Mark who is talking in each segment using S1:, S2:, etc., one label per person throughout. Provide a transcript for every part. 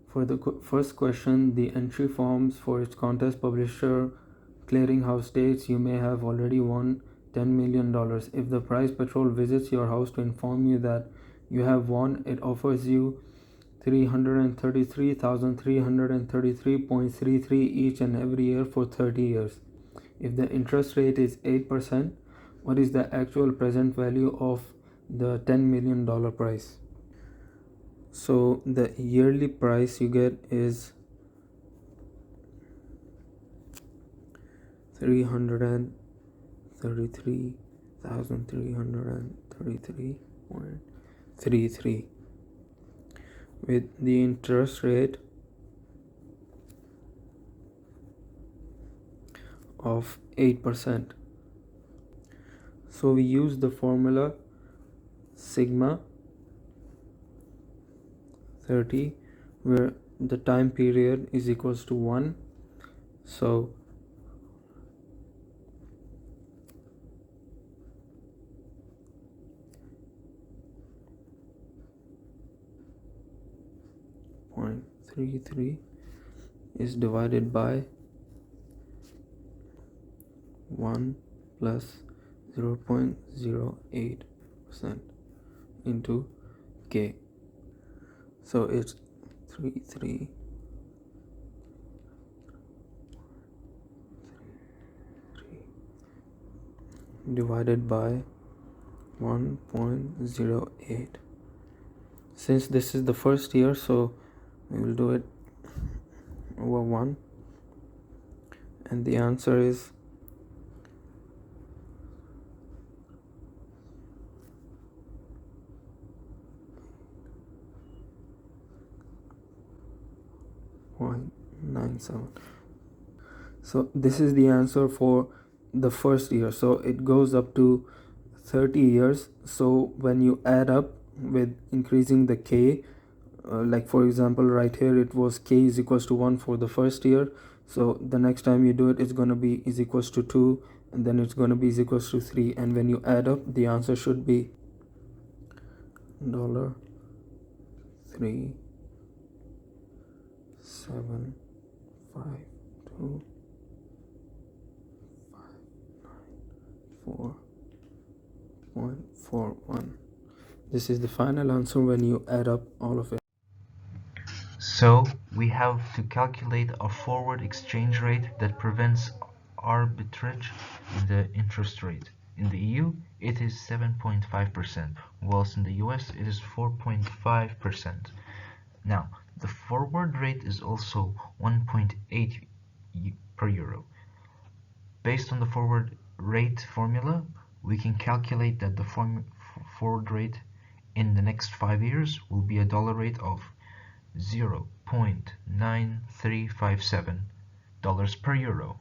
S1: For the first question, the entry forms for its contest publisher clearinghouse states you may have already won $10 million. If the prize patrol visits your house to inform you that you have won, it offers you 333,333.33 each and every year for 30 years. If the interest rate is 8%, what is the actual present value of the $10 million prize? So the yearly price you get is 333,333.33 with the interest rate of 8%. So we use the formula sigma 30 where the time period is equals to 1. So .33 is divided by 1 plus 0.08% into K. So it's 33 divided by 1.08. Since this is the first year, so we will do it over 1, and the answer is 0.97. So this is the answer for the first year. So it goes up to 30 years. So when you add up with increasing the K, like for example right here it was K is equals to 1 for the first year. So the next time you do it, it's going to be is equals to 2, and then it's going to be is equals to 3, and when you add up, the answer should be $7,525,9,4.41. This is the final answer when you add up all of it.
S2: So we have to calculate a forward exchange rate that prevents arbitrage in the interest rate. In the EU, it is 7.5%, whilst in the US it is 4.5%. Now, the forward rate is also 1.8 per euro. Based on the forward rate formula, we can calculate that the forward rate in the next 5 years will be a dollar rate of $0.9357 per euro.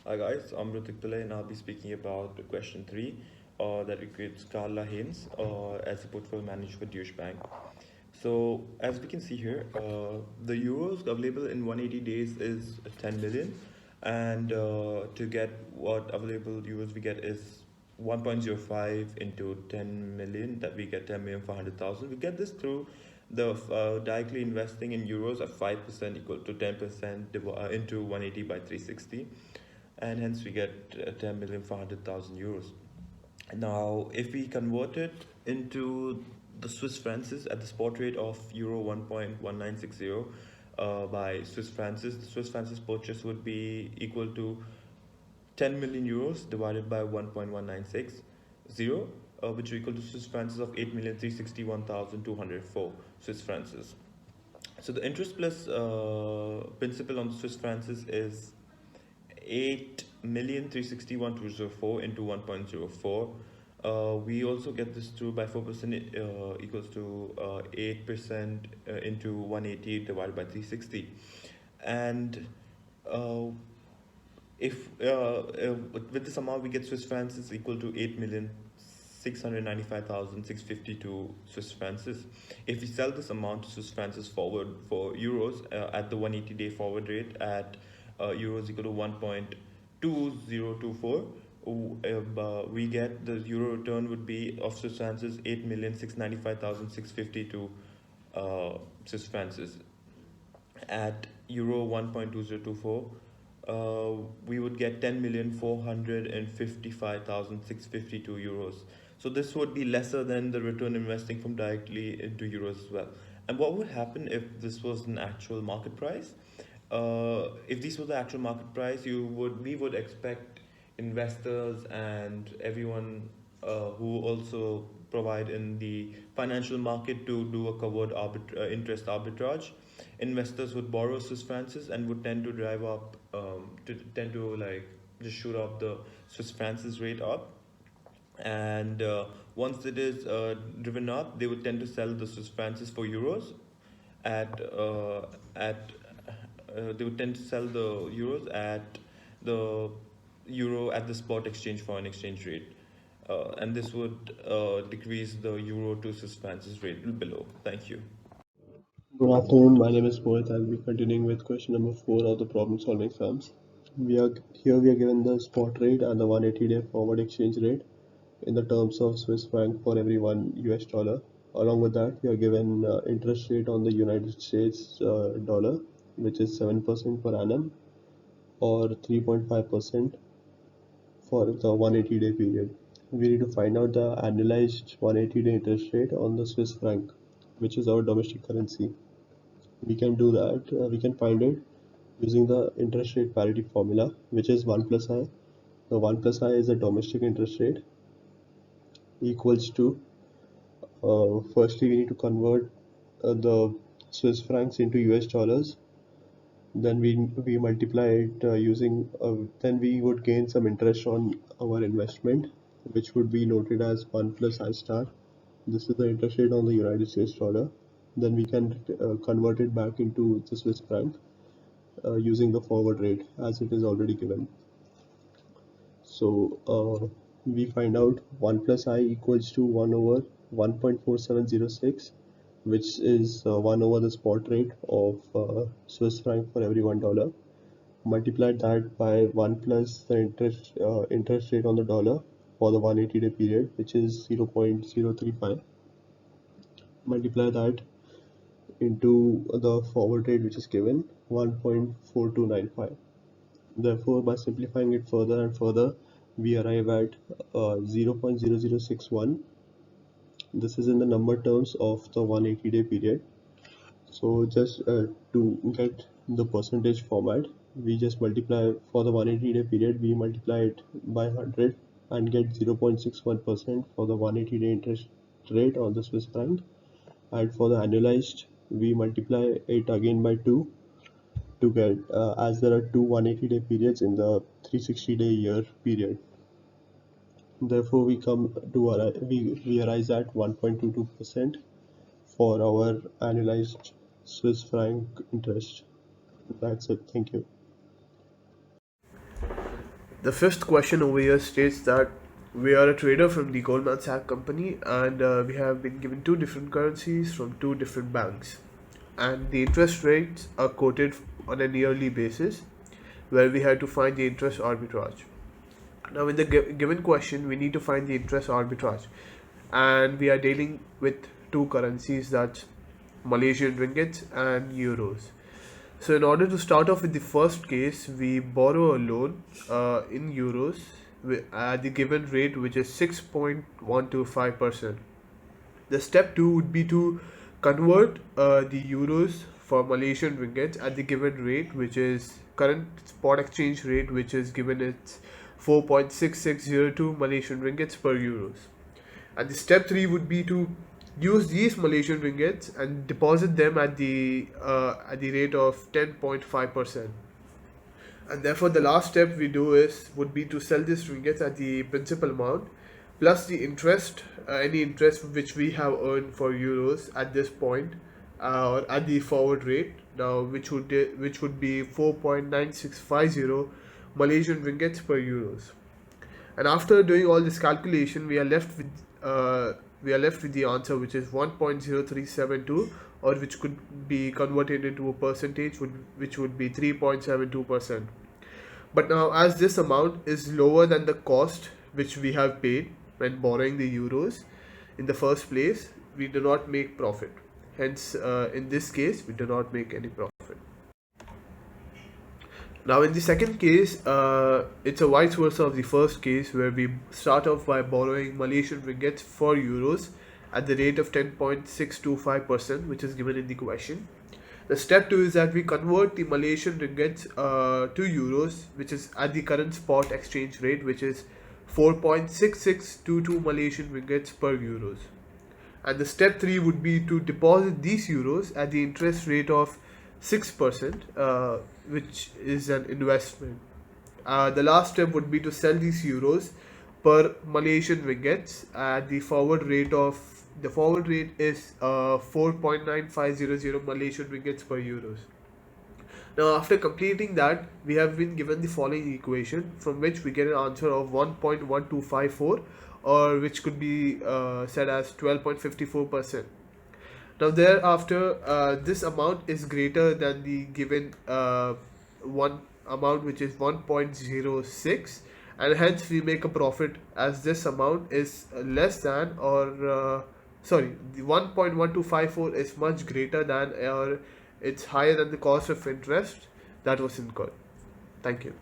S3: Hi guys, I'm Ritik Pillai and I'll be speaking about question 3 that recruits Carla Haynes as a portfolio manager for Deutsche Bank. So as we can see here, the euros available in 180 days is 10 million, and to get what available euros we get is 1.05 into 10 million, that we get 10,400,000. We get this through the directly investing in euros at 5% equal to 10% into 180 by 360, and hence we get 10,400,000 euros. Now, if we convert it into the Swiss francs at the spot rate of euro 1.1960 by Swiss francs, the Swiss francs purchase would be equal to 10 million euros divided by 1.1960, which is equal to Swiss francs of 8,361,204 Swiss francs. So the interest plus principal on the Swiss francs is 8,361,204 into 1.04. We also get this through by 4% equals to 8% into 180 divided by 360. And if with this amount we get Swiss francs is equal to 8,695,652 Swiss francs. If we sell this amount to Swiss francs forward for euros at the 180-day forward rate at euros equal to 1.2024, we get the euro return would be of Swiss francs 8,695,652 Swiss francs at euro 1.2024, we would get 10,455,652 euros. So this would be lesser than the return investing from directly into euros as well. And what would happen if this was an actual market price? If this was the actual market price, we would expect investors and everyone who also provide in the financial market to do a covered interest arbitrage. Investors would borrow Swiss francs and would tend to drive up, to tend to like just shoot up the Swiss francs rate up. And once it is driven up, they would tend to sell the Swiss francs for euros at they would tend to sell the euros at the euro at the spot exchange foreign exchange rate. And this would decrease the euro to Swiss francs rate below. Thank you.
S4: Good afternoon. My name is Mohit. I'll be continuing with question number 4 of the problem solving sums. We are given the spot rate and the 180-day forward exchange rate in the terms of Swiss franc for every $1. Along with that, we are given interest rate on the United States dollar, which is 7% per annum or 3.5% for the 180-day period. We need to find out the annualized 180-day interest rate on the Swiss franc, which is our domestic currency. We can do that. We can find it using the interest rate parity formula, which is 1 plus I. The 1 plus I is the domestic interest rate equals to, firstly we need to convert the Swiss francs into US dollars. Then we multiply it using, then we would gain some interest on our investment, which would be noted as 1 plus I star. This is the interest rate on the United States dollar. Then we can convert it back into the Swiss franc using the forward rate as it is already given. So we find out 1 plus I equals to 1 over 1.4706, which is 1 over the spot rate of Swiss franc for every $1. Multiply that by 1 plus the interest rate on the dollar for the 180-day period, which is 0.035. Multiply that into the forward rate, which is given 1.4295. Therefore, by simplifying it further and further, we arrive at 0.0061. This is in the number terms of the 180-day period. So just to get the percentage format, we just multiply for the 180-day period, we multiply it by 100 and get 0.61% for the 180-day interest rate on the Swiss franc. And for the annualized, we multiply it again by 2 to get, as there are two 180-day periods in the 360-day year period. Therefore, we arise at 1.22% for our annualized Swiss franc interest. That's it. Thank you.
S5: The fifth question over here states that we are a trader from the Goldman Sachs company, and we have been given two different currencies from two different banks, and the interest rates are quoted on a yearly basis, where we have to find the interest arbitrage. Now, in the given question, we need to find the interest arbitrage, and we are dealing with two currencies, that's Malaysian ringgits and euros. So in order to start off with the first case, we borrow a loan in euros at the given rate, which is 6.125%. The step 2 would be to convert the euros for Malaysian ringgits at the given rate, which is current spot exchange rate, which is given it's 4.6602 Malaysian ringgits per euros. And the step 3 would be to use these Malaysian ringgits and deposit them at the rate of 10.5%. And therefore the last step we do would be to sell these ringgits at the principal amount plus the interest, any interest which we have earned for euros at this point, or at the forward rate now, which would be 4.9650 Malaysian ringgits per euros. And after doing all this calculation, we are left with the answer, which is 1.0372, or which could be converted into a percentage, which would be 3.72%. But now, as this amount is lower than the cost which we have paid when borrowing the euros in the first place, we do not make profit. Hence, in this case, we do not make any profit. Now, in the second case, it's a vice versa of the first case, where we start off by borrowing Malaysian ringgits for euros at the rate of 10.625%, which is given in the question. The step 2 is that we convert the Malaysian ringgits to euros, which is at the current spot exchange rate, which is 4.6622 Malaysian ringgits per euros. And the step 3 would be to deposit these euros at the interest rate of 6%, which is an investment. The last step would be to sell these euros per Malaysian ringgits at the forward rate is 4.9500 Malaysian ringgits per euros. Now, after completing that, we have been given the following equation, from which we get an answer of 1.1254, or which could be said as 12.54%. Now, thereafter, this amount is greater than the given one amount, which is 1.06, and hence we make a profit, as this amount is less than, or the 1.1254 is much greater than, or it's higher than the cost of interest that was incurred. Thank you.